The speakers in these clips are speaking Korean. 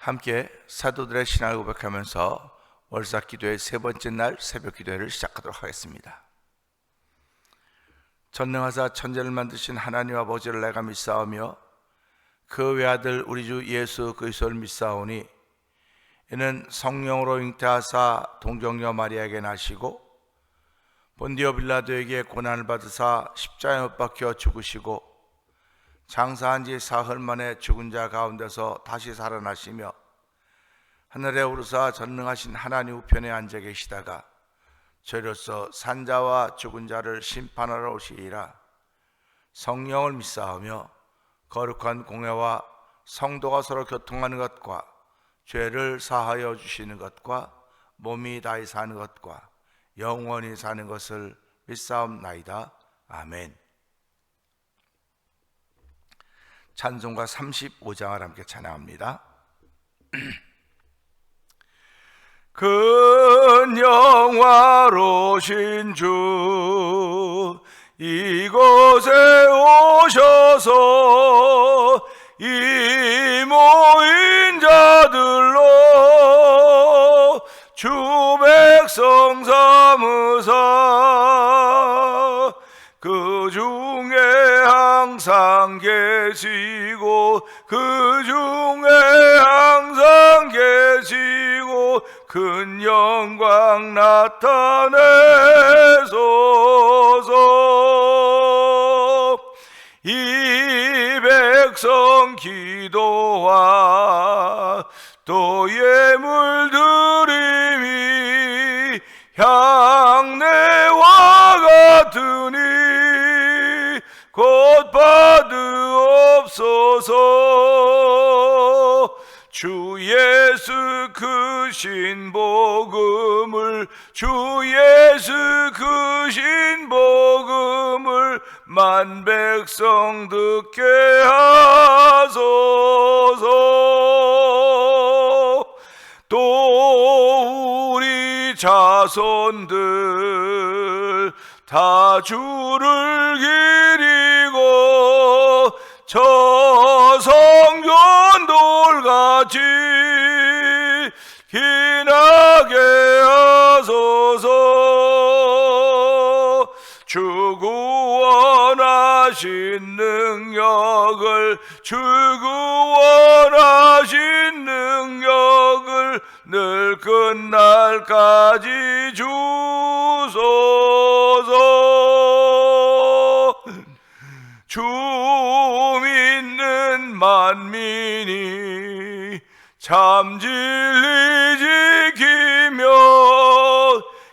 함께 사도들의 신앙을 고백하면서 월삭기도의 세 번째 날 새벽 기도회를 시작하도록 하겠습니다. 전능하사 천지를 만드신 하나님 아버지를 내가 믿사오며 그 외아들 우리 주 예수 그리스도를 믿사오니 이는 성령으로 잉태하사 동정녀 마리아에게 나시고 본디오 빌라도에게 고난을 받으사 십자가에 못 박혀 죽으시고 장사한 지 사흘 만에 죽은 자 가운데서 다시 살아나시며 하늘에 오르사 전능하신 하나님 우편에 앉아 계시다가 저로서 산자와 죽은 자를 심판하러 오시리라. 성령을 믿사오며 거룩한 공회와 성도가 서로 교통하는 것과 죄를 사하여 주시는 것과 몸이 다히 사는 것과 영원히 사는 것을 믿사옵나이다. 아멘. 찬송가 35장을 함께 찬양합니다. 큰 영화로신 주 이곳에 오셔서 이 모인 자들로 주 백성 삼으사 그 중에 항상 계시고 그 중에 항상 계시고 큰 영광 나타내소서. 이 백성 기도와 또 예물 드림이 향내와 같으니 곧 받으옵소서. 주 예수 크신 복음을 주 예수 크신 복음을 만 백성 듣게 하소서. 또 우리 자손들 다 주를 기리고 저 성전 돌같이 기나게 하소서. 주 구원하신 능력을 주 구원하신 능력을 늘 끝날까지 주소서. 주 믿는 만민이 참 진리 지키며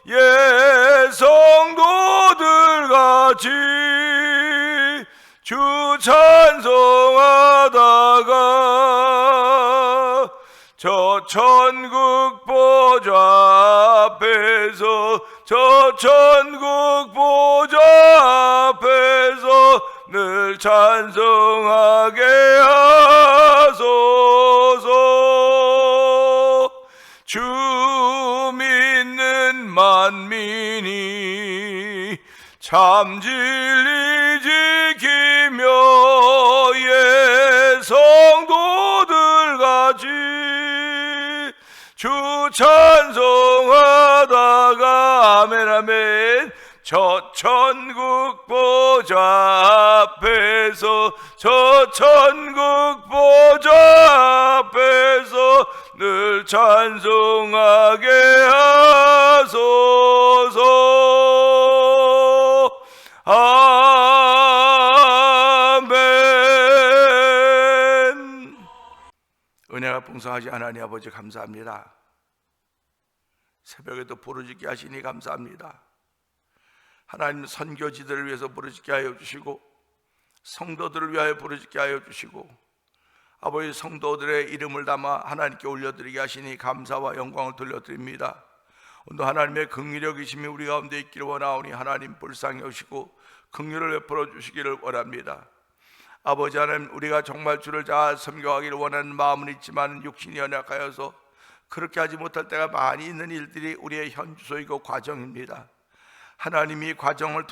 예 성도들 같이 주 찬송하다가 저 천국 보좌 앞에서 저 천국 보좌 앞에서 늘 찬송하게 하소서. 주 믿는 만민이 참 진리 지키며 예 성도들 같이 주 찬송하다가 아멘 아멘. 저 천국 보좌 앞에서 저 천국 보좌 앞에서 늘 찬송하게 하소서. 아멘. 은혜가 풍성하신 하나님 아버지 감사합니다. 새벽에도 부르짖게 하시니 감사합니다. 하나님 선교지들을 위해서 부르짖게 하여 주시고 성도들을 위하여 부르짖게 하여 주시고 아버지 성도들의 이름을 담아 하나님께 올려드리게 하시니 감사와 영광을 돌려드립니다. 오늘 하나님의 긍휼력이심이 우리 가운데 있기를 원하오니 하나님 불쌍히 여시고 긍휼을 베풀어 주시기를 원합니다. 아버지 하나님, 우리가 정말 주를 잘 섬겨가기를 원하는 마음은 있지만 육신이 연약하여서 그렇게 하지 못할 때가 많이 있는 일들이 우리의 현주소이고 과정입니다. 하나님이 과정을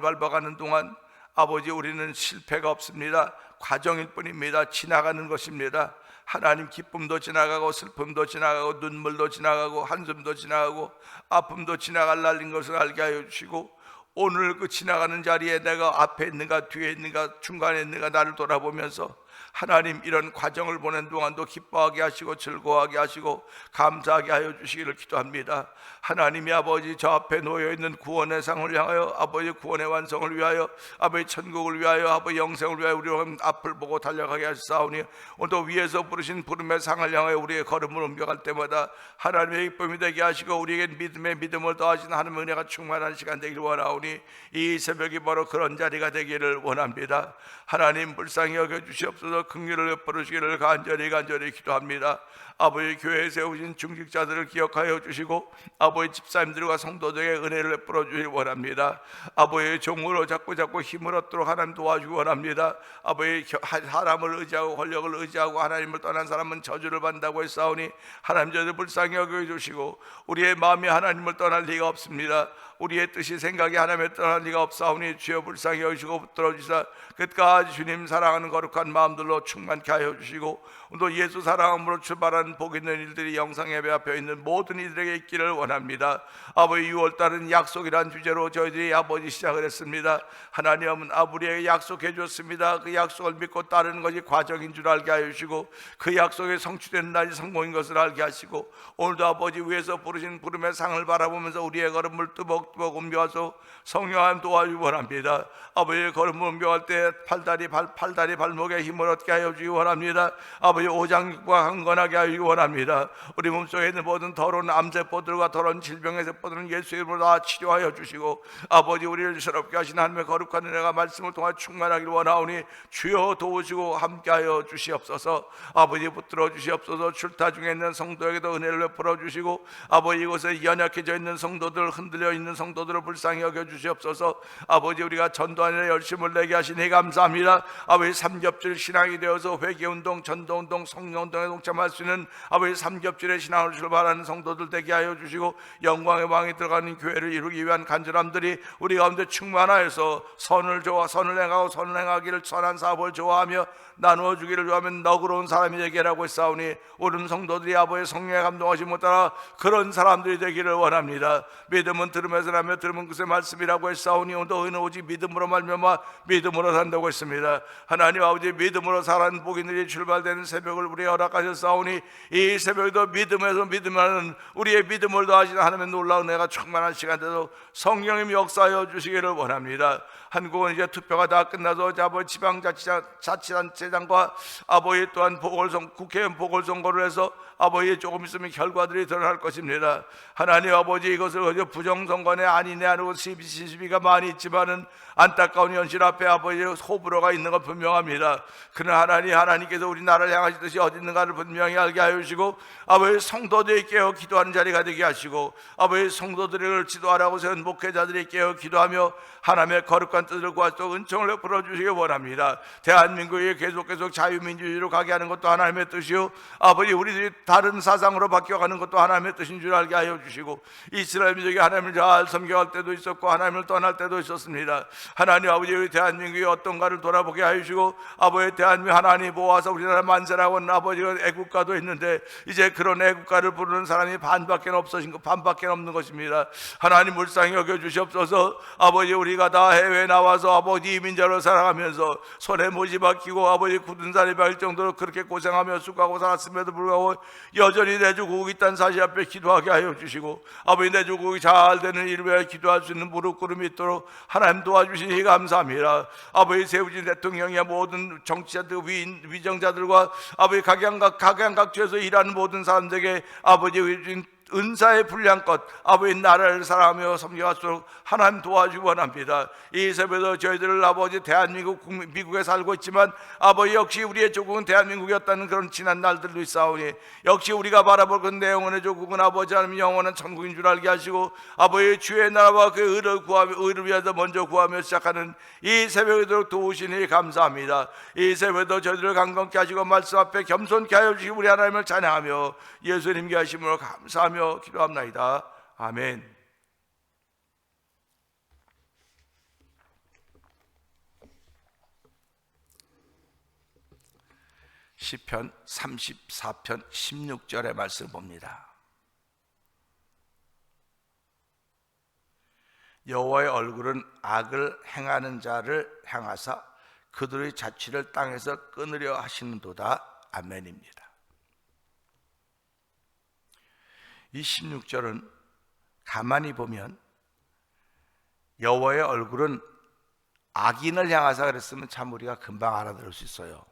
밟아가는 동안 아버지 우리는 실패가 없습니다. 과정일 뿐입니다. 지나가는 것입니다. 하나님, 기쁨도 지나가고 슬픔도 지나가고 눈물도 지나가고 한숨도 지나가고 아픔도 지나갈 날인 것을 알게 하여 주시고, 오늘 그 지나가는 자리에 내가 앞에 있는가 뒤에 있는가 중간에 있는가 나를 돌아보면서 하나님, 이런 과정을 보낸 동안도 기뻐하게 하시고 즐거워하게 하시고 감사하게 하여 주시기를 기도합니다. 하나님이 아버지, 저 앞에 놓여있는 구원의 상을 향하여, 아버지 구원의 완성을 위하여, 아버지 천국을 위하여, 아버지 영생을 위하여 우리 앞을 보고 달려가게 하시사오니, 오늘도 위에서 부르신 부름의 상을 향하여 우리의 걸음을 옮겨갈 때마다 하나님의 기쁨이 되게 하시고 우리에게 믿음의 믿음을 더하시는 하나님의 은혜가 충만한 시간 되기를 원하오니, 이 새벽이 바로 그런 자리가 되기를 원합니다. 하나님, 불쌍히 여겨주시옵소서. 긍휼을 베풀으시기를 간절히 기도합니다. 아버지, 교회에 세우신 중직자들을 기억하여 주시고 아버지 집사님들과 성도들에게 은혜를 베풀어 주시기 원합니다. 아버지의 종으로 자꾸 힘을 얻도록 하나님 도와주기 원합니다. 아버지, 사람을 의지하고 권력을 의지하고 하나님을 떠난 사람은 저주를 받는다고 했사오니, 하나님 저들 불쌍히 여겨주시고 우리의 마음이 하나님을 떠날 리가 없습니다. 우리의 뜻이 생각이 하나님을 떠날 리가 없사오니 주여 불쌍히 여기시고 붙들어 주시사 끝까지 주님 사랑하는 거룩한 마음들로 충만케 하여 주시고, 또 예수 사랑함으로 출발하는 복 있는 일들이 영상 예배 앞에 있는 모든 이들에게 있기를 원합니다. 아버지, 6월달은 약속이란 주제로 저희들이 아버지 시작을 했습니다. 하나님은 우리에게 약속해 주었습니다. 그 약속을 믿고 따르는 것이 과정인 줄 알게 하여 주시고, 그 약속이 성취되는 날이 성공인 것을 알게 하시고, 오늘도 아버지 위에서 부르신 부름의 상을 바라보면서 우리의 걸음을 뚜벅뚜벅 옮겨와서 성령하나님 도와주기 원합니다. 아버지의 걸음을 옮겨갈 때 팔다리 발목에 힘을 얻게 하여 주기 원합니다. 아버지, 오장육부가 강건하게 하기 원합니다. 우리 몸속에 있는 모든 더러운 암세포들과 더러운 질병의 세포들은 예수 이름으로 다 치료하여 주시고, 아버지, 우리를 새롭게 하신 하나님의 거룩한 은혜가 말씀을 통해 충만하기를 원하오니 주여 도우시고 함께하여 주시옵소서. 아버지, 붙들어 주시옵소서. 출타 중에 있는 성도에게도 은혜를 베풀어 주시고, 아버지, 이곳에 연약해져 있는 성도들, 흔들려 있는 성도들을 불쌍히 여겨 주시옵소서. 아버지, 우리가 전도하는 열심을 내게 하시니 감사합니다. 아버지, 삼겹줄 신앙이 되어서 회개운동, 전도운동, 성령운동에 동참할 수 있는 아버지 삼겹줄의 신앙으로 출발하는 성도들 되게 하여 주시고, 영광의 왕이 들어가는 교회를 이루기 위한 간절함들이 우리 가운데 충만하여서 선을 행하고 선을 행하기를, 선한 사업을 좋아하며 나누어 주기를 좋아하면 너그러운 사람이 되게라고 했사오니, 오른 성도들이 아버지의 성령에 감동하지 못하라 그런 사람들이 되기를 원합니다. 믿음은 들으면서 나며 들으면 그새 말씀이라고 했사오니, 오늘도 의는 오직 믿음으로 말미암아 믿음으로 산다고 했습니다. 하나님 아버지, 믿음으로 사는 복인들이 출발되는 새벽을 우리에게 허락하셨사오니, 이 새벽에도 믿음에서 믿음하는 우리의 믿음을 더하시는 하나님의 놀라운 은혜가 충만한 시간 되도록 성령님 역사하여 주시기를 원합니다. 한국은 이제 투표가 다 끝나서 아버지 지방자치단체장과 아버지 또한 국회의원 보궐선거를 해서 아버지 조금 있으면 결과들이 드러날 것입니다. 하나님 아버지, 이것을 부정선거네 아니네 하고 시비가 많이 있지만은 안타까운 현실 앞에 아버지 호불호가 있는 건 분명합니다. 그러나 하나님께서 우리나라를 향하시듯이 어디 있는가를 분명히 알게 하여 주시고, 아버지 성도들이 깨어 기도하는 자리가 되게 하시고, 아버지 성도들을 지도하라고 세운 목회자들이 깨어 기도하며 하나님의 거룩한 뜻을 구하시고 은총을 베풀어 주시기 원합니다. 대한민국이 계속 자유민주주의로 가게 하는 것도 하나님의 뜻이요, 아버지 우리들이 다른 사상으로 바뀌어가는 것도 하나님의 뜻인 줄 알게 하여 주시고, 이스라엘 민족이 하나님을 잘 섬겨갈 때도 있었고 하나님을 떠날 때도 있었습니다. 하나님 아버지, 우리 대한민국이 어떤가를 돌아보게 하여 주시고, 아버지 대한민국 하나님 모아서 우리나라 만세라고 하는 아버지가 애국가도 있는데, 이제 그런 애국가를 부르는 사람이 반밖에 없는 것입니다. 하나님 불쌍히 여겨 주시옵소서. 아버지, 우리가 다 해외에 나와서 아버지 이민자로 살아가면서 손에 못이 박히고 아버지 굳은 살이 박힐 정도로 그렇게 고생하며 수고하고 살았음에도 불구하고 여전히 내 조국이 있다는 사실 앞에 기도하게 하여 주시고, 아버지 내 조국이 잘 되는 일을 위해 기도할 수 있는 무릎 꿇음이 있도록 하나님 도와주시니 감사합니다. 아버지 세우신 대통령이야 모든 정치자들, 위정자들과 아버지 각양각주에서 일하는 모든 사람들에게 아버지 은사의 분량껏 아버지 나라를 사랑하며 섬겨갈수록 하나님 도와주기 원합니다. 이 새벽에도 저희들을 아버지 대한민국 미국에 살고 있지만 아버지 역시 우리의 조국은 대한민국이었다는 그런 지난 날들도 있사오니, 역시 우리가 바라볼 그 영원의 조국은 아버지 하나님 영원한 천국인 줄 알게 하시고, 아버지 주의 나라와 그 의를 위해서 먼저 구하며 시작하는 이 새벽에도 도우시니 감사합니다. 이 새벽에도 저희들을 강건케 하시고 말씀 앞에 겸손케 하여 주시고 우리 하나님을 찬양하며 예수님께 하심으로 감사하며 기도합나이다. 아멘. 시편 34편 16절의 말씀을 봅니다. 여호와의 얼굴은 악을 행하는 자를 향하사 그들의 자취를 땅에서 끊으려 하시는도다. 아멘입니다. 이 16절은 가만히 보면 여호와의 얼굴은 악인을 향하사 그랬으면 참 우리가 금방 알아들을 수 있어요.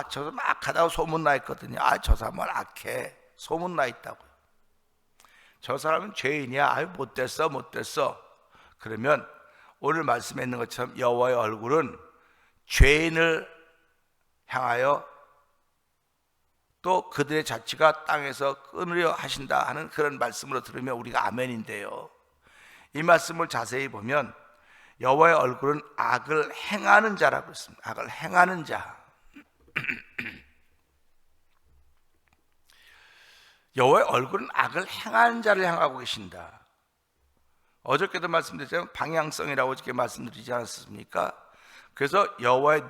저 사람 악하다고 소문나 있거든요. 저 사람은 악해, 소문나 있다고요. 저 사람은 죄인이야, 못됐어. 그러면 오늘 말씀에 있는 것처럼 여호와의 얼굴은 죄인을 향하여 또 그들의 자취가 땅에서 끊으려 하신다 하는 그런 말씀으로 들으면 우리가 아멘인데요, 이 말씀을 자세히 보면 여호와의 얼굴은 악을 행하는 자라고 했습니다. 악을 행하는 자. 여호와의 얼굴은 악을 행하는 자를 향하고 계신다. 어저께도 말씀드렸지만 방향성이라고 이렇게 말씀드리지 않았습니까? 그래서 여호와의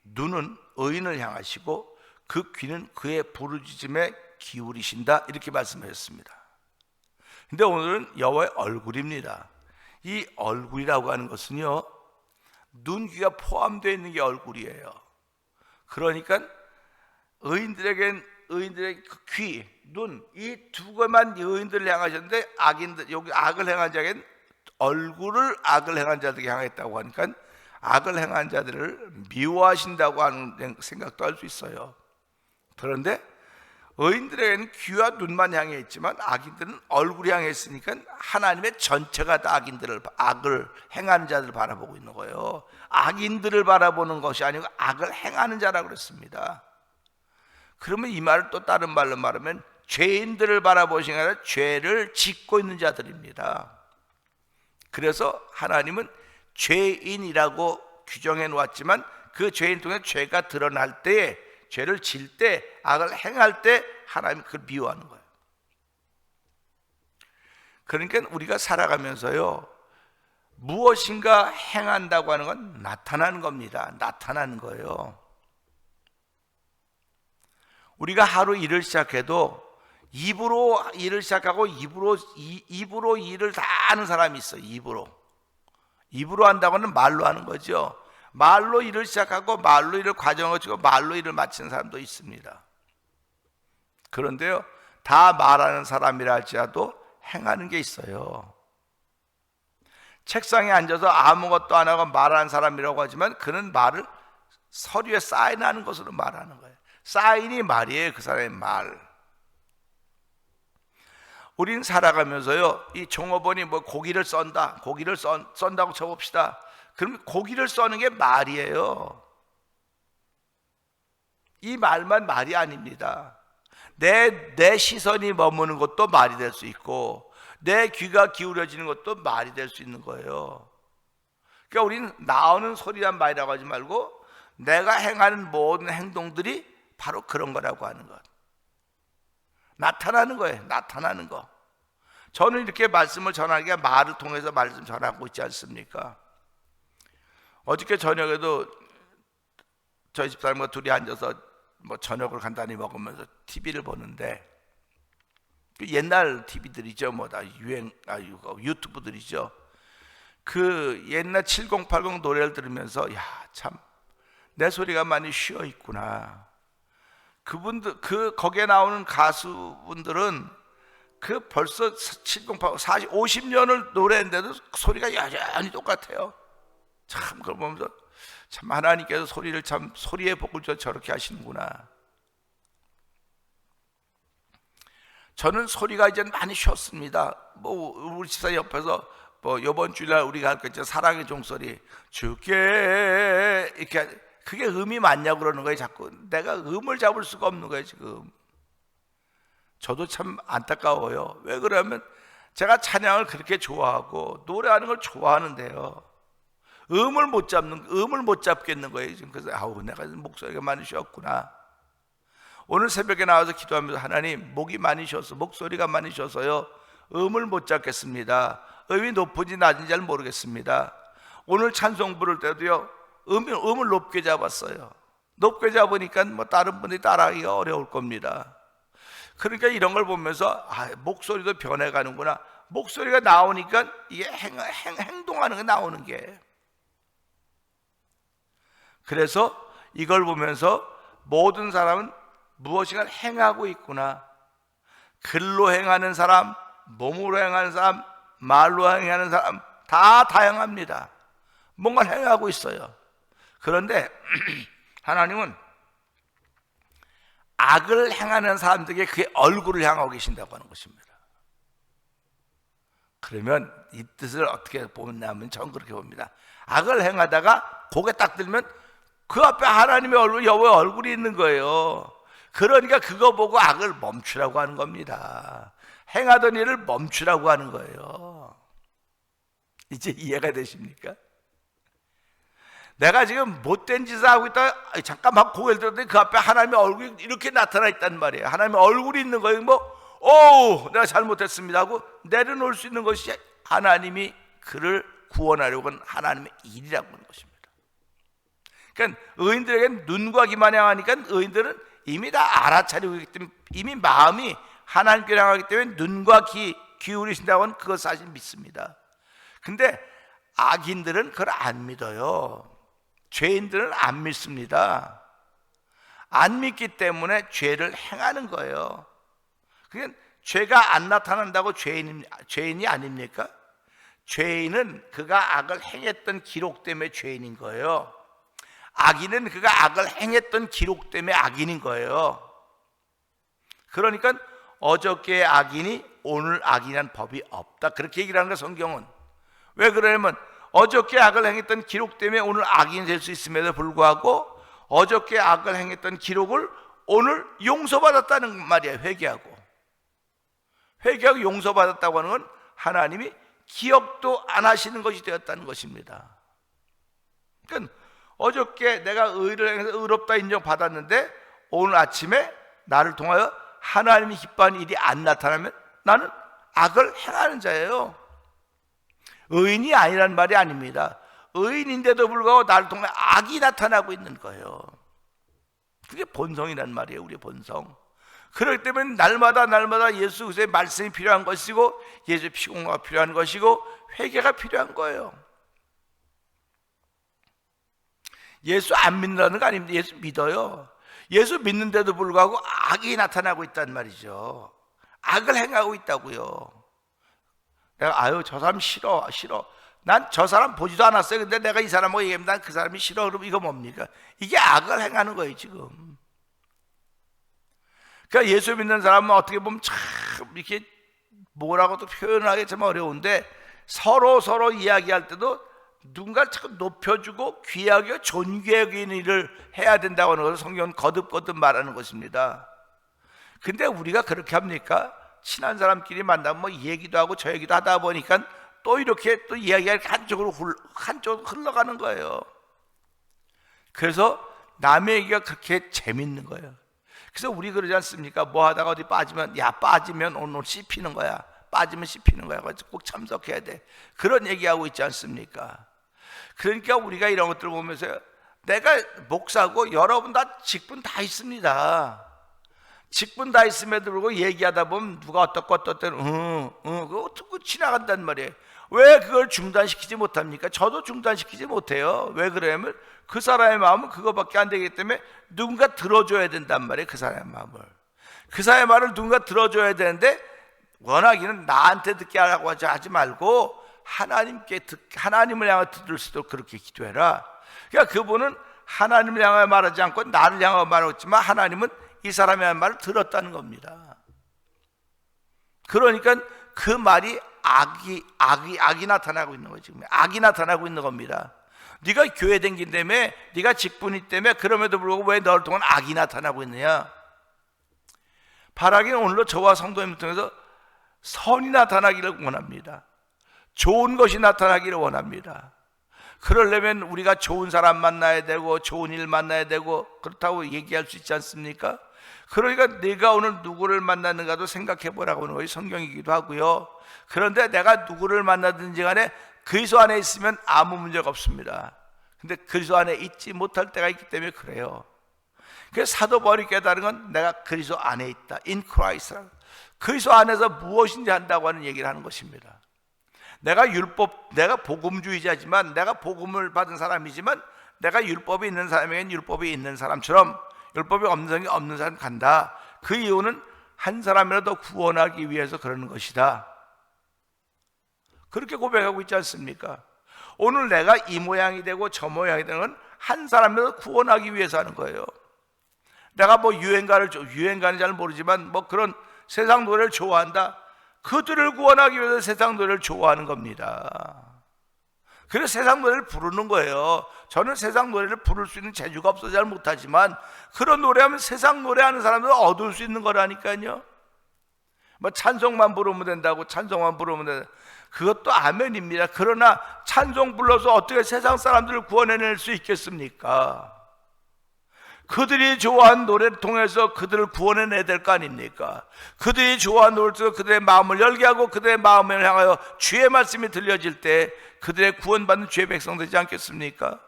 눈은 의인을 향하시고 그 귀는 그의 부르짖음에 기울이신다, 이렇게 말씀하셨습니다. 근데 오늘은 여호와의 얼굴입니다. 이 얼굴이라고 하는 것은요, 눈, 귀가 포함되어 있는 게 얼굴이에요. 그러니까 의인들의 귀, 눈, 이 두 개만 의인들을 향하셨는데 악인들, 여기 악을 행한 자에겐 얼굴을 악을 행한 자들에게 향했다고 하니까 악을 행한 자들을 미워하신다고 하는 생각도 할 수 있어요. 그런데 의인들에게는 귀와 눈만 향해 있지만 악인들은 얼굴이 향해 있으니까 하나님의 전체가 다 악을 행하는 자들을 바라보고 있는 거예요. 악인들을 바라보는 것이 아니고 악을 행하는 자라고 그랬습니다. 그러면 이 말을 또 다른 말로 말하면 죄인들을 바라보시는 게 아니라 죄를 짓고 있는 자들입니다. 그래서 하나님은 죄인이라고 규정해 놓았지만 그 죄인 통해 죄가 드러날 때에, 죄를 질 때, 악을 행할 때 하나님이 그걸 미워하는 거예요. 그러니까 우리가 살아가면서요, 무엇인가 행한다고 하는 건 나타나는 겁니다. 나타나는 거예요. 우리가 하루 일을 시작해도 입으로 일을 시작하고 입으로 일을 다 하는 사람이 있어요. 입으로 한다고 하는 말로 하는 거죠. 말로 일을 시작하고 말로 일을 과정을 거치고 말로 일을 마치는 사람도 있습니다. 그런데요, 다 말하는 사람이라 할지라도 행하는 게 있어요. 책상에 앉아서 아무것도 안 하고 말하는 사람이라고 하지만 그는 말을 서류에 사인하는 것으로 말하는 거예요. 사인이 말이에요. 그 사람의 말. 우린 살아가면서요, 이 종업원이 고기를 썬다, 고기를 썬다고 쳐봅시다. 그러면 고기를 써는 게 말이에요. 이 말만 말이 아닙니다. 내 시선이 머무는 것도 말이 될 수 있고 내 귀가 기울여지는 것도 말이 될 수 있는 거예요. 그러니까 우리는 나오는 소리란 말이라고 하지 말고 내가 행하는 모든 행동들이 바로 그런 거라고 하는 것. 나타나는 거예요. 나타나는 거. 저는 이렇게 말씀을 전하기가 말을 통해서 말씀 전하고 있지 않습니까? 어저께 저녁에도 저희 집사람과 둘이 앉아서 저녁을 간단히 먹으면서 TV를 보는데, 옛날 TV들이죠. 다 유튜브들이죠. 그 옛날 7080 노래를 들으면서 참 내 소리가 많이 쉬어 있구나. 그분들, 거기에 나오는 가수분들은 벌써 7080 50년을 노래했는데도 소리가 여전히 똑같아요. 참 그걸 보면서 참 하나님께서 소리를 참 소리의 복을 줘 저렇게 하시는구나. 저는 소리가 이제 많이 쉬었습니다. 우리 집사 옆에서 이번 주일날 우리가 할 거 있죠. 사랑의 종소리 주께, 이렇게, 그게 음이 맞냐고 그러는 거예요. 자꾸 내가 음을 잡을 수가 없는 거예요 지금. 저도 참 안타까워요. 왜 그러면 제가 찬양을 그렇게 좋아하고 노래하는 걸 좋아하는데요, 음을 못 잡겠는 거예요 지금. 그래서 내가 목소리가 많이 쉬었구나. 오늘 새벽에 나와서 기도하면서 하나님, 목이 많이 쉬어서, 목소리가 많이 쉬어서요 음을 못 잡겠습니다. 음이 높은지 낮은지 잘 모르겠습니다. 오늘 찬송 부를 때도요 음을 높게 잡았어요. 높게 잡으니까 뭐 다른 분들이 따라하기가 어려울 겁니다. 그러니까 이런 걸 보면서 목소리도 변해가는구나. 목소리가 나오니까 이게 행동하는 게 나오는 게. 그래서 이걸 보면서 모든 사람은 무엇인가 행하고 있구나. 글로 행하는 사람, 몸으로 행하는 사람, 말로 행하는 사람 다 다양합니다. 뭔가 행하고 있어요. 그런데 하나님은 악을 행하는 사람들에게 그의 얼굴을 향하고 계신다고 하는 것입니다. 그러면 이 뜻을 어떻게 보냐면 저는 그렇게 봅니다. 악을 행하다가 고개 딱 들면 그 앞에 하나님의 얼굴, 여호와의 얼굴이 있는 거예요. 그러니까 그거 보고 악을 멈추라고 하는 겁니다. 행하던 일을 멈추라고 하는 거예요. 이제 이해가 되십니까? 내가 지금 못된 짓을 하고 있다, 잠깐만 고개를 들었더니 그 앞에 하나님의 얼굴이 이렇게 나타나 있단 말이에요. 하나님의 얼굴이 있는 거예요. 내가 잘못했습니다 하고 내려놓을 수 있는 것이 하나님이 그를 구원하려고 하는 하나님의 일이라고 하는 것입니다. 그러니까 의인들에게는 눈과 귀만 향하니까 의인들은 이미 다 알아차리고 있기 때문에, 이미 마음이 하나님께 향하기 때문에 눈과 귀 기울이신다고 하는 그것 사실 믿습니다. 근데 악인들은 그걸 안 믿어요. 죄인들은 안 믿습니다. 안 믿기 때문에 죄를 행하는 거예요. 그러니까 죄가 안 나타난다고 죄인이 아닙니까? 죄인은 그가 악을 행했던 기록 때문에 죄인인 거예요. 악인은 그가 악을 행했던 기록 때문에 악인인 거예요. 그러니까 어저께의 악인이 오늘 악인이란 법이 없다, 그렇게 얘기를 하는 거예요, 성경은. 왜 그러냐면 어저께 악을 행했던 기록 때문에 오늘 악인이 될 수 있음에도 불구하고 어저께 악을 행했던 기록을 오늘 용서받았다는 말이에요. 회개하고 용서받았다고 하는 건 하나님이 기억도 안 하시는 것이 되었다는 것입니다. 그러니까 어저께 내가 의를 행해서 의롭다 인정받았는데 오늘 아침에 나를 통하여 하나님이 기뻐하는 일이 안 나타나면 나는 악을 행하는 자예요. 의인이 아니란 말이 아닙니다. 의인인데도 불구하고 나를 통해 악이 나타나고 있는 거예요. 그게 본성이란 말이에요. 우리의 본성. 그렇기 때문에 날마다 예수 그리스도의 말씀이 필요한 것이고 예수의 피공로가 필요한 것이고 회개가 필요한 거예요. 예수 안 믿는다는 거 아닙니다. 예수 믿어요. 예수 믿는데도 불구하고 악이 나타나고 있단 말이죠. 악을 행하고 있다고요. 내가 저 사람 싫어. 난 저 사람 보지도 않았어요. 근데 내가 이 사람하고 얘기하면 난 그 사람이 싫어. 그럼 이거 뭡니까? 이게 악을 행하는 거예요, 지금. 그러니까 예수 믿는 사람은 어떻게 보면 참 이렇게 뭐라고도 표현하기 참 어려운데 서로 이야기할 때도 누군가를 참 높여주고 귀하게 존귀하게 있는 일을 해야 된다고 하는 것을 성경은 거듭 말하는 것입니다. 근데 우리가 그렇게 합니까? 친한 사람끼리 만나면 뭐 얘기도 하고 저 얘기도 하다 보니까 또 이렇게 또 이야기가 한쪽으로 흘러가는 거예요. 그래서 남의 얘기가 그렇게 재밌는 거예요. 그래서 우리 그러지 않습니까? 뭐 하다가 어디 빠지면 오늘 씹히는 거야. 빠지면 씹히는 거야. 그래서 꼭 참석해야 돼. 그런 얘기하고 있지 않습니까? 그러니까 우리가 이런 것들을 보면서 내가 목사고 여러분 다 직분 다 있습니다. 직분 다 있음에도 불구하고 얘기하다 보면 누가 어떻고 그거 듣고 지나간단 말이에요. 왜 그걸 중단시키지 못합니까? 저도 중단시키지 못해요. 왜 그러냐면 그 사람의 마음은 그거밖에 안 되기 때문에 누군가 들어줘야 된단 말이에요. 그 사람의 마음을. 그 사람의 말을 누군가 들어줘야 되는데 원하기는 나한테 듣게 하라고 하지 말고 하나님을 향해 들을 수 있도록 그렇게 기도해라. 그러니까 그분은 하나님을 향해 말하지 않고 나를 향해 말하고 있지만 하나님은 이 사람의 말을 들었다는 겁니다. 그러니까 그 말이 악이 나타나고 있는 거지. 악이 나타나고 있는 겁니다. 네가 교회 다닌다며, 네가 직분이 때문에 그럼에도 불구하고 왜 너를 통한 악이 나타나고 있느냐? 바라기는 오늘로 저와 성도님을 통해서 선이 나타나기를 원합니다. 좋은 것이 나타나기를 원합니다. 그러려면 우리가 좋은 사람 만나야 되고 좋은 일 만나야 되고 그렇다고 얘기할 수 있지 않습니까? 그러니까 내가 오늘 누구를 만나는가도 생각해 보라고 하는 것이 성경이기도 하고요. 그런데 내가 누구를 만나든지 간에 그리스도 안에 있으면 아무 문제가 없습니다. 근데 그리스도 안에 있지 못할 때가 있기 때문에 그래요. 그래서 사도 바울이 깨달은 건 내가 그리스도 안에 있다, in Christ라고. 그리스도 안에서 무엇인지 한다고 하는 얘기를 하는 것입니다. 내가 복음주의자지만, 내가 복음을 받은 사람이지만, 내가 율법이 있는 사람에겐 율법이 있는 사람처럼 율법이 없는 사람 간다. 그 이유는 한 사람이라도 구원하기 위해서 그러는 것이다. 그렇게 고백하고 있지 않습니까? 오늘 내가 이 모양이 되고 저 모양이 되는 건 한 사람이라도 구원하기 위해서 하는 거예요. 내가 유행가는 잘 모르지만 그런 세상 노래를 좋아한다. 그들을 구원하기 위해서 세상 노래를 좋아하는 겁니다. 그래서 세상 노래를 부르는 거예요. 저는 세상 노래를 부를 수 있는 재주가 없어서 잘 못하지만, 그런 노래하면 세상 노래하는 사람들은 얻을 수 있는 거라니까요. 찬송만 부르면 된다고, 찬송만 부르면 된다. 그것도 아멘입니다. 그러나 찬송 불러서 어떻게 세상 사람들을 구원해낼 수 있겠습니까? 그들이 좋아하는 노래를 통해서 그들을 구원해내야 될 거 아닙니까? 그들이 좋아하는 노래를 통해서 그들의 마음을 열게 하고 그들의 마음을 향하여 주의 말씀이 들려질 때 그들의 구원받는 주의 백성 되지 않겠습니까?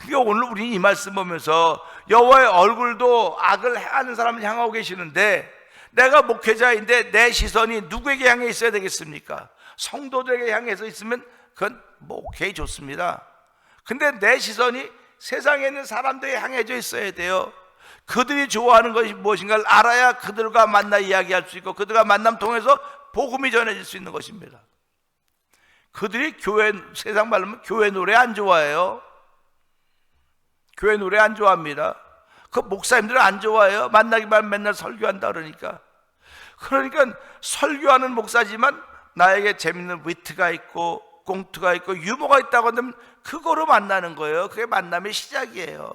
그러니까 오늘 우리 이 말씀 보면서 여호와의 얼굴도 악을 행하는 사람을 향하고 계시는데, 내가 목회자인데 내 시선이 누구에게 향해 있어야 되겠습니까? 성도들에게 향해서 있으면 그건 오케이, 좋습니다. 근데 내 시선이 세상에 있는 사람들에게 향해져 있어야 돼요. 그들이 좋아하는 것이 무엇인가를 알아야 그들과 만나 이야기할 수 있고, 그들과 만남 통해서 복음이 전해질 수 있는 것입니다. 그들이 세상 말로 하면 교회 노래 안 좋아해요. 교회 노래 안 좋아합니다. 그 목사님들은 안 좋아해요. 만나기만 맨날 설교한다 그러니까. 그러니까 설교하는 목사지만 나에게 재밌는 위트가 있고 꽁트가 있고 유머가 있다고 하면 그거로 만나는 거예요. 그게 만남의 시작이에요.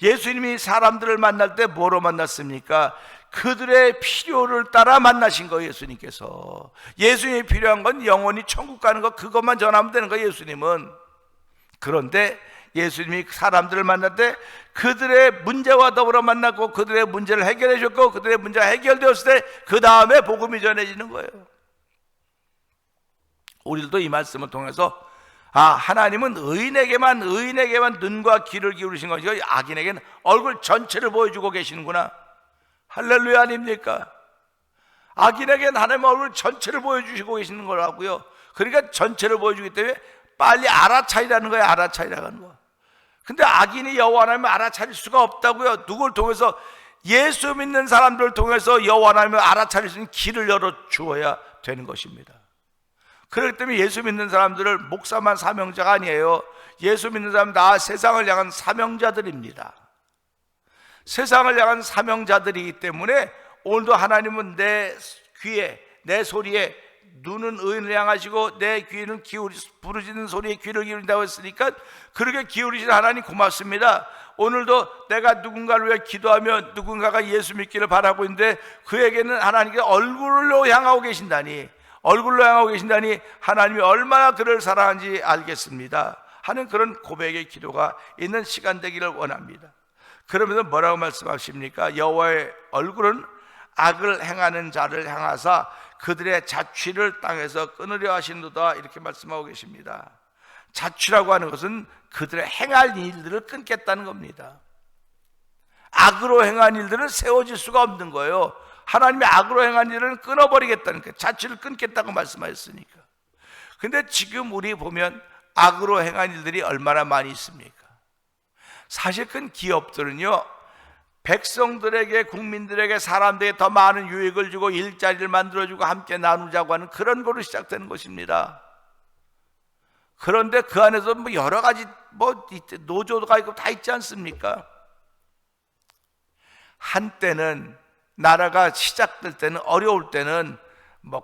예수님이 사람들을 만날 때 뭐로 만났습니까? 그들의 필요를 따라 만나신 거예요. 예수님께서. 예수님이 필요한 건 영원히 천국 가는 거, 그것만 전하면 되는 거예요, 예수님은. 그런데 예수님이 사람들을 만날 때 그들의 문제와 더불어 만났고, 그들의 문제를 해결해 줬고, 그들의 문제가 해결되었을 때 그 다음에 복음이 전해지는 거예요. 우리들도 이 말씀을 통해서 하나님은 의인에게만 눈과 귀를 기울이신 것이고 악인에게는 얼굴 전체를 보여주고 계시는구나. 할렐루야 아닙니까? 악인에게는 하나님 얼굴 전체를 보여주시고 계시는 거라고요. 그러니까 전체를 보여주기 때문에 빨리 알아차리라는 거예요. 알아차리라는 거. 근데 악인이 여호와 하나님을 알아차릴 수가 없다고요. 누굴 통해서? 예수 믿는 사람들을 통해서 여호와 하나님을 알아차릴 수 있는 길을 열어 주어야 되는 것입니다. 그렇기 때문에 예수 믿는 사람들을 목사만 사명자가 아니에요. 예수 믿는 사람 다 세상을 향한 사명자들입니다. 세상을 향한 사명자들이기 때문에 오늘도 하나님은 내 귀에, 내 소리에, 눈은 의인을 향하시고 내 귀는 부르짖는 소리에 귀를 기울인다고 했으니까, 그렇게 기울이신 하나님 고맙습니다. 오늘도 내가 누군가를 위해 기도하면 누군가가 예수 믿기를 바라고 있는데 그에게는 하나님께 얼굴로 향하고 계신다니 하나님이 얼마나 그를 사랑하는지 알겠습니다 하는 그런 고백의 기도가 있는 시간 되기를 원합니다. 그러면서 뭐라고 말씀하십니까? 여호와의 얼굴은 악을 행하는 자를 향하사 그들의 자취를 땅에서 끊으려 하시는도다, 이렇게 말씀하고 계십니다. 자취라고 하는 것은 그들의 행할 일들을 끊겠다는 겁니다. 악으로 행한 일들은 세워질 수가 없는 거예요. 하나님이 악으로 행한 일은 끊어버리겠다는 거예요. 자취를 끊겠다고 말씀하셨으니까. 근데 지금 우리 보면 악으로 행한 일들이 얼마나 많이 있습니까? 사실 큰 기업들은요, 백성들에게, 국민들에게, 사람들에게 더 많은 유익을 주고 일자리를 만들어주고 함께 나누자고 하는 그런 거로 시작되는 것입니다. 그런데 그 안에서 여러 가지 노조가 있고 다 있지 않습니까? 한때는 나라가 시작될 때는, 어려울 때는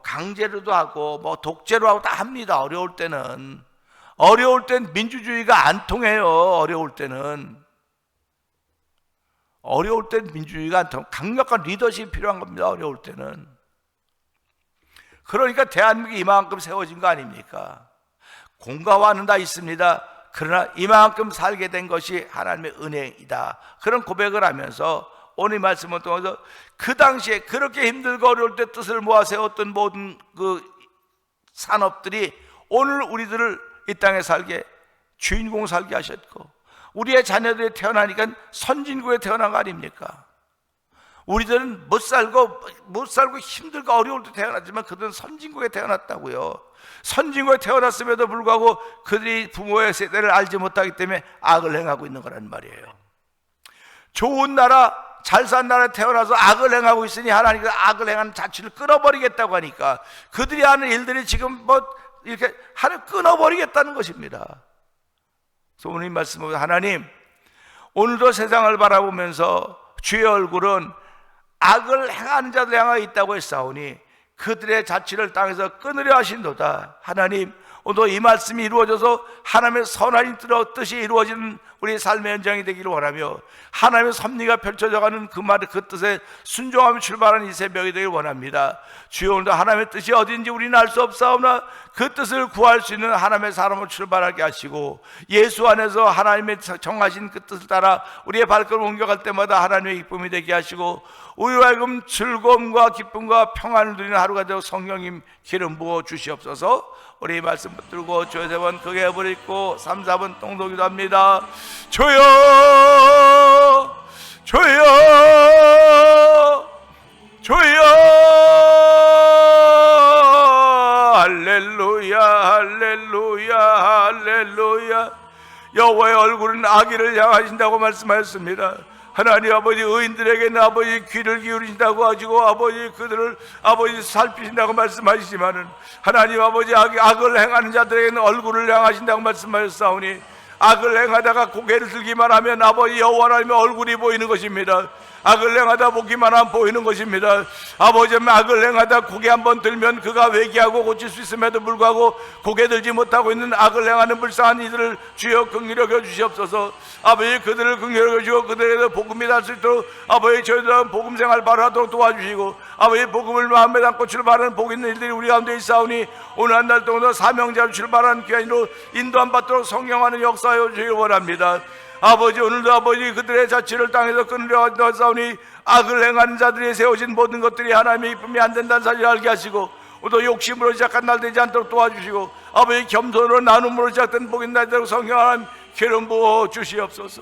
강제로도 하고 독재로 하고 다 합니다. 어려울 때는 민주주의가 안 통해요. 어려울 때는 민주주의가 안 통해요. 강력한 리더십이 필요한 겁니다. 어려울 때는. 그러니까 대한민국이 이만큼 세워진 거 아닙니까? 공과와는 다 있습니다. 그러나 이만큼 살게 된 것이 하나님의 은혜이다, 그런 고백을 하면서 오늘 말씀을 통해서 그 당시에 그렇게 힘들고 어려울 때 뜻을 모아 세웠던 모든 그 산업들이 오늘 우리들을 이 땅에 살게 주인공 살게 하셨고, 우리의 자녀들이 태어나니까 선진국에 태어난 거 아닙니까? 우리들은 못 살고 힘들고 어려울 때 태어났지만 그들은 선진국에 태어났다고요. 선진국에 태어났음에도 불구하고 그들이 부모의 세대를 알지 못하기 때문에 악을 행하고 있는 거란 말이에요. 좋은 나라, 잘 산 나라에 태어나서 악을 행하고 있으니 하나님께서 악을 행하는 자취를 끊어버리겠다고 하니까 그들이 하는 일들이 지금 이렇게 끊어버리겠다는 것입니다. 그래서 오늘 이 말씀은 하나님, 오늘도 세상을 바라보면서 주의 얼굴은 악을 행하는 자들 향하여 있다고 했사오니 그들의 자취를 땅에서 끊으려 하신도다. 하나님, 오늘 이 말씀이 이루어져서 하나님의 선한 뜻이 이루어지는 우리 삶의 현장이 되기를 원하며 하나님의 섭리가 펼쳐져가는 그 뜻에 순종하며 출발하는 이 새벽이 되기를 원합니다. 주여, 오늘도 하나님의 뜻이 어딘지 우리는 알 수 없사오나 그 뜻을 구할 수 있는 하나님의 사람으로 출발하게 하시고 예수 안에서 하나님의 정하신 그 뜻을 따라 우리의 발걸음을 옮겨갈 때마다 하나님의 기쁨이 되게 하시고 우리로 하여금 즐거움과 기쁨과 평안을 누리는 하루가 되어 성령님 기름 부어 주시옵소서. 우리 이 말씀 붙들고 주여 세 번 크게 부르고 3, 4번 똥독기도 합니다. 주여, 주여, 주여, 할렐루야, 할렐루야, 할렐루야. 여호와의 얼굴은 악인을 향하신다고 말씀하셨습니다. 하나님 아버지, 의인들에게는 아버지 귀를 기울이신다고 하시고 아버지 그들을 아버지 살피신다고 말씀하시지만은 하나님 아버지 악을 행하는 자들에게는 얼굴을 향하신다고 말씀하셨사오니 악을 행하다가 고개를 들기만 하면 아버지 여호와 하나님의 얼굴이 보이는 것입니다. 악을 행하다 보기만 하면 보이는 것입니다. 아버지, 악을 행하다 고개 한번 들면 그가 회개하고 고칠 수 있음에도 불구하고 고개 들지 못하고 있는 악을 행하는 불쌍한 이들을 주여 긍휼히 여겨 주시옵소서. 아버지, 그들을 긍휼히 여겨 주시고 그들에게 복음이 닿을 수 있도록 아버지 저희들은 복음 생활 바라도록 도와주시고 아버지 복음을 마음에 담고 출발하는 복 있는 일들이 우리 가운데 있사오니 오늘 한 달 동안 사명자로 출발하는 귀한으로 인도함 받도록 성령하는 역사하여 주시기 원합니다. 아버지, 오늘도 아버지 그들의 자취를 땅에서 끊으려 하사오니 악을 행하는 자들이 세워진 모든 것들이 하나님의 기쁨이 안 된다는 사실을 알게 하시고 또 욕심으로 시작한 날 되지 않도록 도와주시고 아버지 겸손으로 나눔으로 시작된 복인 날 되도록 성령 하나님 기름 부어 주시옵소서.